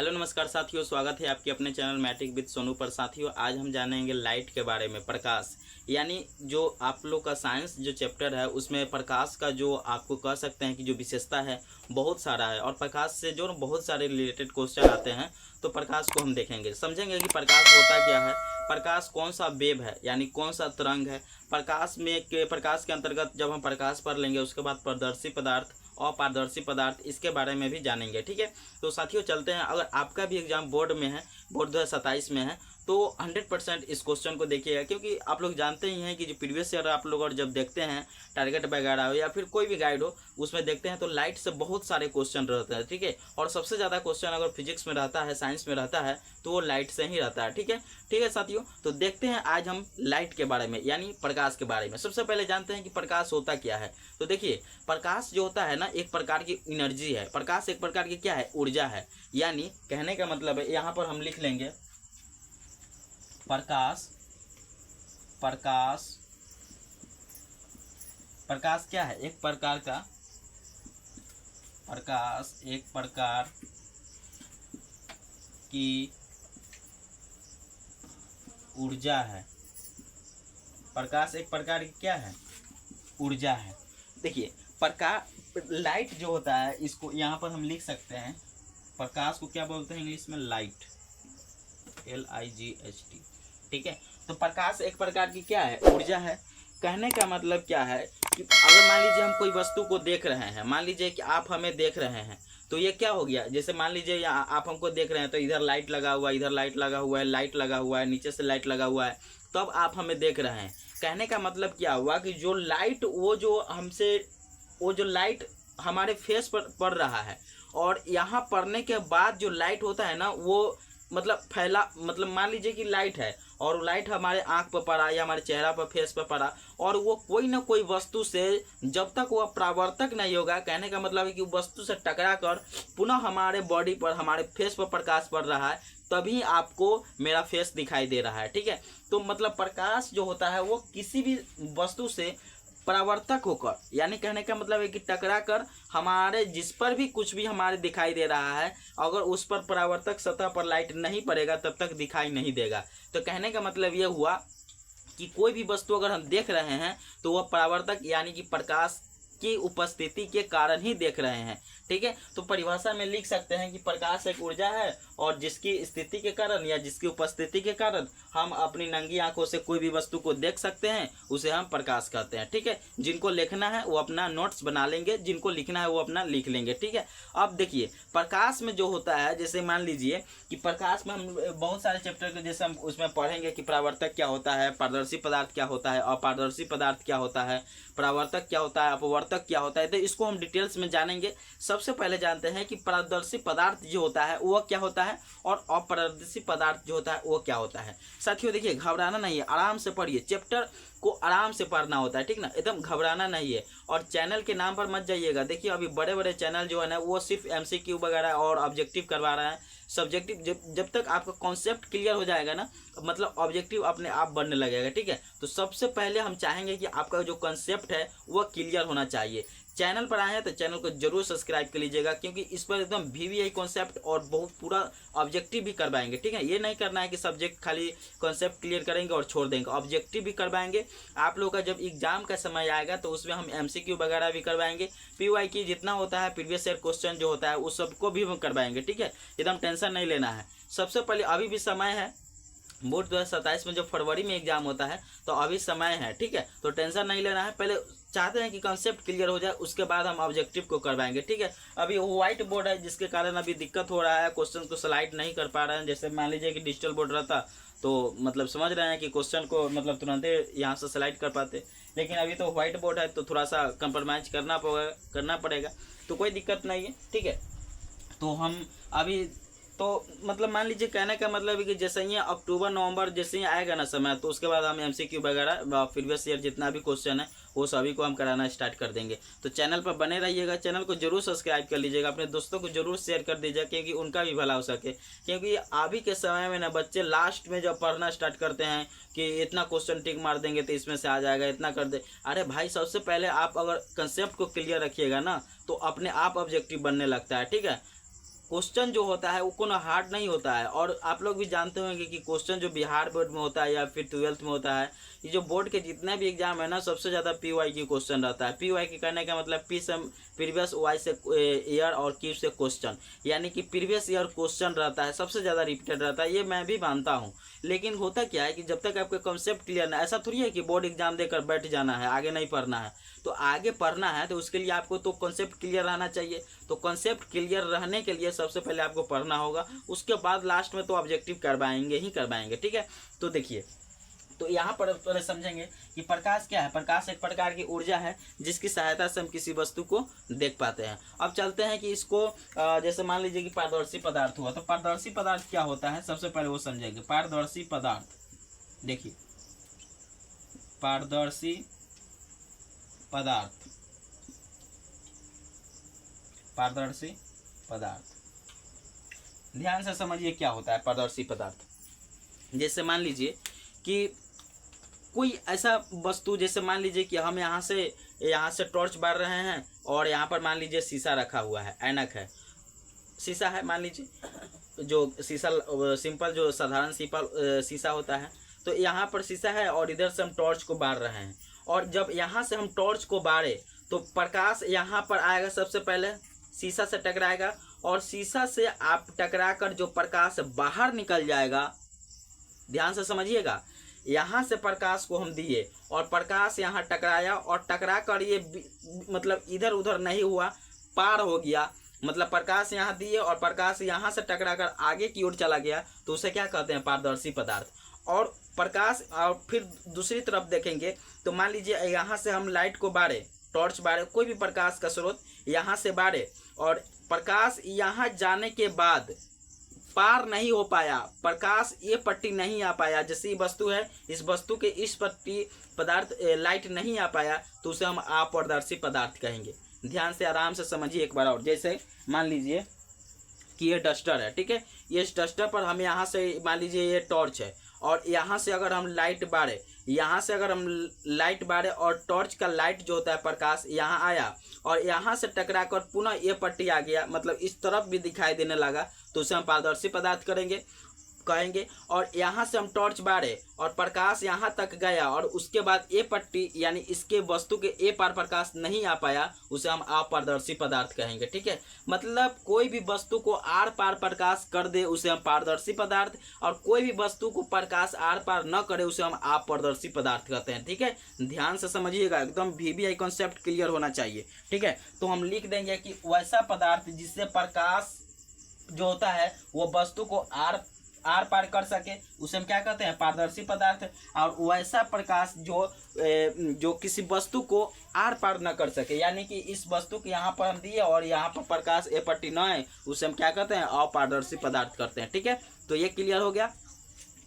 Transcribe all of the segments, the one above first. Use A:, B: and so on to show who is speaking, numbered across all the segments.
A: Hello नमस्कार साथियों, स्वागत है आपके अपने चैनल मैट्रिक विद सोनू पर। साथियों, आज हम जानेंगे लाइट के बारे में। प्रकाश यानी जो आप लोग का साइंस जो चैप्टर है उसमें प्रकाश का जो आपको कह सकते हैं कि जो विशेषता है बहुत सारा है, और प्रकाश से जो बहुत सारे रिलेटेड क्वेश्चन आते हैं। तो प्रकाश को हम देखेंगे, समझेंगे कि प्रकाश होता क्या है, प्रकाश कौन सा वेव है यानी कौन सा तरंग है। प्रकाश के अंतर्गत जब हम प्रकाश पढ़ लेंगे उसके बाद पारदर्शी पदार्थ, अपारदर्शी पदार्थ, इसके बारे में भी जानेंगे। ठीक है, तो साथियों चलते हैं। अगर आपका भी एग्जाम बोर्ड में है, बोर्ड 2027 में है, तो 100% इस क्वेश्चन को देखिएगा, क्योंकि आप लोग जानते ही हैं कि जो प्रीवियस ईयर आप लोग और जब देखते हैं टारगेट वगैरह हो या फिर कोई भी गाइड हो उसमें देखते हैं तो लाइट से बहुत सारे क्वेश्चन रहते हैं। ठीक है, और सबसे ज़्यादा क्वेश्चन अगर फिजिक्स में रहता है, साइंस में रहता है, तो वो लाइट से ही रहता है। ठीक है साथियों, तो देखते हैं आज हम लाइट के बारे में यानी प्रकाश के बारे में। सबसे पहले जानते हैं कि प्रकाश होता क्या है। तो देखिए, प्रकाश जो होता है ना, एक प्रकार की एनर्जी है। प्रकाश एक प्रकार की क्या है, ऊर्जा है। यानी कहने का मतलब है, यहाँ पर हम लिख लेंगे प्रकाश प्रकाश क्या है, एक प्रकार का प्रकाश एक प्रकार की ऊर्जा है। प्रकाश एक प्रकार की क्या है, ऊर्जा है। देखिए, प्रकाश लाइट जो होता है, इसको यहाँ पर हम लिख सकते हैं, प्रकाश को क्या बोलते हैं इंग्लिश में, लाइट, LIGHT। ठीक है, तो प्रकाश एक प्रकार की क्या है, ऊर्जा है। कहने का मतलब क्या है कि अगर मान लीजिए हम कोई वस्तु को देख रहे हैं, मान लीजिए कि आप हमें देख रहे हैं, तो ये क्या हो गया, जैसे मान लीजिए यहाँ आप हमको देख रहे हैं तो इधर लाइट लगा हुआ है, इधर लाइट लगा हुआ है, लाइट लगा हुआ है, नीचे से लाइट लगा हुआ है, तब आप हमें देख रहे हैं। कहने का मतलब क्या हुआ कि जो लाइट वो जो लाइट हमारे फेस पर पड़ रहा है, और यहाँ पड़ने के बाद जो लाइट होता है ना, वो मतलब फैला, मतलब मान लीजिए कि लाइट है और लाइट हमारे आंख पर पड़ा या हमारे चेहरा पर, फेस पर पड़ा, और वो कोई ना कोई वस्तु से जब तक वह परावर्तक नहीं होगा, कहने का मतलब है कि वस्तु से टकरा कर पुनः हमारे बॉडी पर, हमारे फेस पर प्रकाश पड़ रहा है, तभी आपको मेरा फेस दिखाई दे रहा है। ठीक है, तो मतलब प्रकाश जो होता है वो किसी भी वस्तु से परावर्तक होकर, यानी कहने का मतलब है कि टकरा कर हमारे जिस पर भी कुछ भी हमारे दिखाई दे रहा है, अगर उस पर परावर्तक सतह पर लाइट नहीं पड़ेगा तब तक दिखाई नहीं देगा। तो कहने का मतलब ये हुआ कि कोई भी वस्तु अगर हम देख रहे हैं तो वह परावर्तक यानी कि प्रकाश की उपस्थिति के कारण ही देख रहे हैं। ठीक है, तो परिभाषा में लिख सकते हैं कि प्रकाश एक ऊर्जा है, और जिसकी स्थिति के कारण या जिसकी उपस्थिति के कारण हम अपनी नंगी आंखों से कोई भी वस्तु को देख सकते हैं, उसे हम प्रकाश कहते हैं। ठीक है, जिनको लिखना है वो अपना नोट्स बना लेंगे, जिनको लिखना है वो अपना लिख लेंगे। ठीक है, अब देखिए प्रकाश में जो होता है, जैसे मान लीजिए कि प्रकाश में हम बहुत सारे चैप्टर के जैसे हम उसमें पढ़ेंगे कि परावर्तक क्या होता है, पारदर्शी पदार्थ क्या होता है, अपारदर्शी पदार्थ क्या होता है, परावर्तक क्या होता है, अपवर्तक क्या होता है, तो इसको हम डिटेल्स में जानेंगे। सबसे पहले जानते हैं कि पारदर्शी पदार्थ जो होता है वो क्या होता है, और अपारदर्शी पदार्थ जो होता है वो क्या होता है। साथियों देखिए, घबराना नहीं है, आराम से पढ़िए, चैप्टर को आराम से पढ़ना होता है। ठीक ना, एकदम घबराना नहीं है, और चैनल के नाम पर मत जाइएगा। देखिए अभी बड़े बड़े चैनल जो है ना, वो सिर्फ MCQ वगैरह और ऑब्जेक्टिव करवा रहे हैं। सब्जेक्टिव जब तक आपका कॉन्सेप्ट क्लियर हो जाएगा ना, मतलब ऑब्जेक्टिव अपने आप बनने लगेगा। ठीक है, तो सबसे पहले हम चाहेंगे कि आपका जो कॉन्सेप्ट है वो क्लियर होना चाहिए। चैनल पर आए हैं तो चैनल को जरूर सब्सक्राइब कर लीजिएगा, क्योंकि इस पर एकदम VVI कॉन्सेप्ट और बहुत पूरा ऑब्जेक्टिव भी करवाएंगे। ठीक है, ये नहीं करना है कि सब्जेक्ट खाली कॉन्सेप्ट क्लियर करेंगे और छोड़ देंगे, ऑब्जेक्टिव भी करवाएंगे। आप लोगों का जब एग्जाम का समय आएगा तो उसमें हम MCQ वगैरह भी करवाएंगे, PYQ जितना होता है, प्रीवियस ईयर क्वेश्चन जो होता है उस सबको भी हम करवाएंगे। ठीक है, एकदम टेंशन नहीं लेना है। सबसे पहले अभी भी समय है, बोर्ड 2027 में जब फरवरी में एग्जाम होता है तो अभी समय है। ठीक है, तो टेंशन नहीं लेना है, पहले चाहते हैं कि कॉन्सेप्ट क्लियर हो जाए, उसके बाद हम ऑब्जेक्टिव को करवाएंगे। ठीक है, अभी व्हाइट बोर्ड है जिसके कारण अभी दिक्कत हो रहा है, क्वेश्चन को स्लाइड नहीं कर पा रहे हैं। जैसे मान लीजिए कि डिजिटल बोर्ड रहता तो मतलब समझ रहे हैं कि क्वेश्चन को मतलब तुरंत यहाँ से स्लाइड कर पाते, लेकिन अभी तो व्हाइट बोर्ड है तो थोड़ा सा कंप्रोमाइज करना पड़ेगा, तो कोई दिक्कत नहीं है। ठीक है, तो हम अभी तो मतलब मान लीजिए, कहने का मतलब है कि जैसे ही अक्टूबर नवंबर जैसे ही आएगा ना समय, तो उसके बाद हम MCQ वगैरह प्रीवियस ईयर जितना भी क्वेश्चन है वो सभी को हम कराना स्टार्ट कर देंगे। तो चैनल पर बने रहिएगा, चैनल को जरूर सब्सक्राइब कर लीजिएगा, अपने दोस्तों को जरूर शेयर कर दीजिएगा, क्योंकि उनका भी भला हो सके। क्योंकि अभी के समय में ना बच्चे लास्ट में जब पढ़ना स्टार्ट करते हैं कि इतना क्वेश्चन टिक मार देंगे तो इसमें से आ जाएगा, इतना कर दे। अरे भाई, सबसे पहले आप अगर कंसेप्ट को क्लियर रखिएगा ना तो अपने आप ऑब्जेक्टिव बनने लगता है। ठीक है, क्वेश्चन जो होता है वो कोनो हार्ड नहीं होता है। और आप लोग भी जानते होंगे कि क्वेश्चन जो बिहार बोर्ड में होता है या फिर 12th में होता है, ये जो बोर्ड के जितने भी एग्जाम है ना, सबसे ज़्यादा पीवाई की क्वेश्चन रहता है। पीवाई की कहने का मतलब पी से प्रीवियस, वाई से ईयर और क्यू से क्वेश्चन, यानी कि प्रीवियस ईयर क्वेश्चन रहता है, सबसे ज़्यादा रिपीटेड रहता है। ये मैं भी मानता हूँ, लेकिन होता क्या है कि जब तक आपका कॉन्सेप्ट क्लियर ना, ऐसा थोड़ी है कि बोर्ड एग्जाम देकर बैठ जाना है, आगे नहीं पढ़ना है। तो आगे पढ़ना है तो उसके लिए आपको तो कॉन्सेप्ट क्लियर रहना चाहिए। तो कॉन्सेप्ट क्लियर रहने के लिए सबसे पहले आपको पढ़ना होगा, उसके बाद लास्ट में तो ऑब्जेक्टिव करवाएंगे ही करवाएंगे, ठीक है। तो देखिए, तो यहाँ पर पहले समझेंगे कि प्रकाश क्या है। प्रकाश एक प्रकार की ऊर्जा है जिसकी सहायता से हम किसी वस्तु को देख पाते हैं। अब चलते हैं कि इसको जैसे मान लीजिए कि पारदर्शी पदार्थ हुआ, तो पारदर्शी पदार्थ क्या होता है, सबसे पहले वो समझेंगे। पारदर्शी पदार्थ, देखिए पारदर्शी पदार्थ, पारदर्शी पदार्थ ध्यान से समझिए क्या होता है पारदर्शी पदार्थ। जैसे मान लीजिए कि कोई ऐसा वस्तु, जैसे मान लीजिए कि हम यहाँ से टॉर्च बार रहे हैं और यहाँ पर मान लीजिए शीशा रखा हुआ है, ऐनक है, शीशा है, मान लीजिए जो शीशा सिंपल जो साधारण शीशा होता है। तो यहाँ पर शीशा है और इधर से हम टॉर्च को बार रहे हैं, और जब यहाँ से हम टॉर्च को बारे तो प्रकाश यहाँ पर आएगा, सबसे पहले शीशा से टकराएगा, और शीशा से आप टकराकर जो प्रकाश बाहर निकल जाएगा, ध्यान से समझिएगा, यहाँ से प्रकाश को हम दिए और प्रकाश यहाँ टकराया और टकरा कर ये मतलब इधर उधर नहीं हुआ, पार हो गया, मतलब प्रकाश यहाँ दिए और प्रकाश यहाँ से टकरा कर आगे की ओर चला गया, तो उसे क्या कहते हैं, पारदर्शी पदार्थ। और प्रकाश, और फिर दूसरी तरफ देखेंगे तो मान लीजिए यहाँ से हम लाइट को बारे, टॉर्च बारे, कोई भी प्रकाश का स्रोत यहाँ से बारे, और प्रकाश यहाँ जाने के बाद पार नहीं हो पाया, प्रकाश ये पट्टी नहीं आ पाया, जैसे ये वस्तु है, इस वस्तु के इस पट्टी पदार्थ लाइट नहीं आ पाया, तो उसे हम अपारदर्शी पदार्थ कहेंगे। ध्यान से आराम से समझिए एक बार और। जैसे मान लीजिए कि ये डस्टर है, ठीक है, ये डस्टर पर हम यहाँ से मान लीजिए ये टॉर्च है, और यहाँ से अगर हम लाइट बारे, यहाँ से अगर हम लाइट बारे और टॉर्च का लाइट जो होता है प्रकाश यहाँ आया और यहाँ से टकरा कर पुनः ये पट्टी आ गया, मतलब इस तरफ भी दिखाई देने लगा, तो उसे हम पारदर्शी पदार्थ कहेंगे। और यहाँ से हम टॉर्च बारे और प्रकाश यहाँ तक गया और उसके बाद ये पट्टी यानी इसके वस्तु के ए पार प्रकाश नहीं आ पाया, उसे हम अपारदर्शी पदार्थ कहेंगे, ठीक है। मतलब कोई भी वस्तु को आर पार प्रकाश कर दे उसे हम पारदर्शी पदार्थ, और कोई भी वस्तु को प्रकाश आर पार न करे उसे हम अपारदर्शी पदार्थ कहते हैं, ठीक है। ध्यान से समझिएगा, एकदम VVI कॉन्सेप्ट क्लियर होना चाहिए, ठीक है। तो हम लिख देंगे कि वैसा पदार्थ जिससे प्रकाश जो होता है वो वस्तु को आर पार कर सके उसे हम क्या कहते हैं, पारदर्शी पदार्थ। और वैसा प्रकाश जो किसी वस्तु को आर पार न कर सके, यानी कि इस वस्तु को यहाँ पर हम दिए और यहाँ पर प्रकाश ए पट्टी न है, उसे हम क्या कहते हैं, अपारदर्शी पदार्थ करते हैं, ठीक है। तो ये क्लियर हो गया।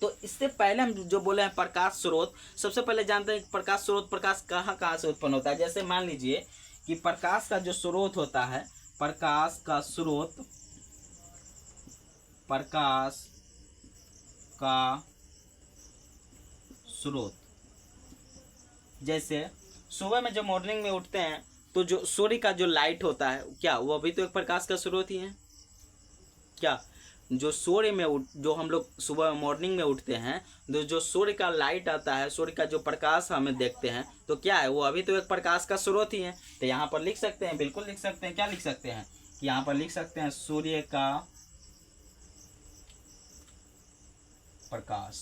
A: तो इससे पहले हम जो बोले हैं प्रकाश स्रोत, सबसे पहले जानते हैं प्रकाश स्रोत, प्रकाश कहाँ कहाँ से उत्पन्न होता है। जैसे मान लीजिए कि प्रकाश का जो स्रोत होता है, प्रकाश का स्रोत, प्रकाश का स्रोत, जैसे सुबह में जब मॉर्निंग में उठते हैं तो जो सूर्य का जो लाइट होता है, क्या वो अभी तो एक प्रकाश का स्रोत ही है क्या। जो सूर्य में जो हम लोग सुबह मॉर्निंग में उठते हैं, जो सूर्य का लाइट आता है, सूर्य का जो प्रकाश हमें देखते हैं, तो क्या है, वो अभी तो एक प्रकाश का स्रोत ही है। तो यहाँ पर लिख सकते हैं, बिल्कुल लिख सकते हैं, क्या लिख सकते हैं कि यहाँ पर लिख सकते हैं सूर्य का प्रकाश।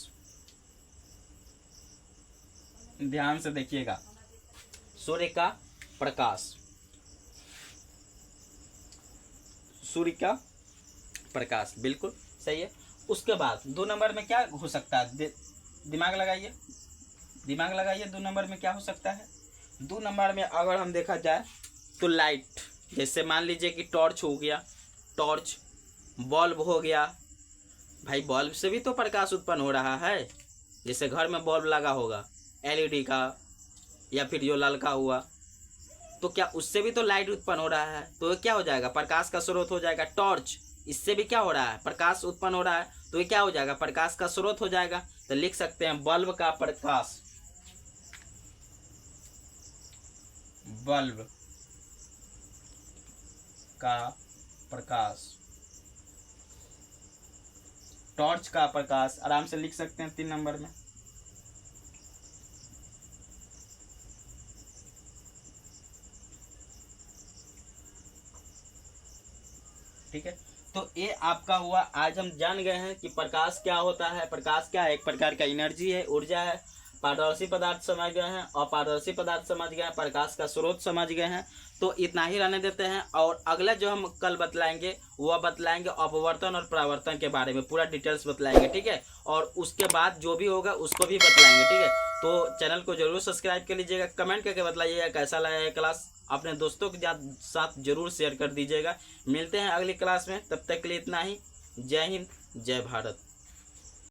A: ध्यान से देखिएगा, सूर्य का प्रकाश, सूर्य का प्रकाश, बिल्कुल सही है। उसके बाद 2 नंबर में क्या हो सकता है, दिमाग लगाइए, दिमाग लगाइए, 2 नंबर में क्या हो सकता है। 2 नंबर में अगर हम देखा जाए तो लाइट, जैसे मान लीजिए कि टॉर्च हो गया, टॉर्च, बल्ब हो गया, भाई बल्ब से भी तो प्रकाश उत्पन्न हो रहा है। जैसे घर में बल्ब लगा होगा LED का या फिर जो ललका हुआ, तो क्या उससे भी तो लाइट उत्पन्न हो रहा है, तो ये क्या हो जाएगा, प्रकाश का स्रोत हो जाएगा। टॉर्च, इससे भी क्या हो रहा है, प्रकाश उत्पन्न हो रहा है, तो ये क्या हो जाएगा, प्रकाश का स्रोत हो जाएगा। तो लिख सकते हैं बल्ब का प्रकाश, बल्ब का प्रकाश टॉर्च का प्रकाश, आराम से लिख सकते हैं 3 नंबर में। ठीक है, तो ये आपका हुआ। आज हम जान गए हैं कि प्रकाश क्या होता है। प्रकाश क्या है? एक प्रकार का एनर्जी है, ऊर्जा है। पारदर्शी पदार्थ समझ गए हैं, अपारदर्शी पदार्थ समझ गए हैं, प्रकाश का स्रोत समझ गए हैं। तो इतना ही रहने देते हैं, और अगला जो हम कल बतलाएंगे वह बतलाएंगे अपवर्तन और परावर्तन के बारे में, पूरा डिटेल्स बतलाएंगे। ठीक है, और उसके बाद जो भी होगा उसको भी बतलाएंगे। ठीक है, तो चैनल को जरूर सब्सक्राइब कर लीजिएगा, कमेंट करके बतलाइएगा कैसा लगा ये क्लास। अपने दोस्तों के साथ जरूर शेयर कर दीजिएगा। मिलते हैं अगली क्लास में, तब तक के लिए इतना ही। जय हिंद, जय भारत।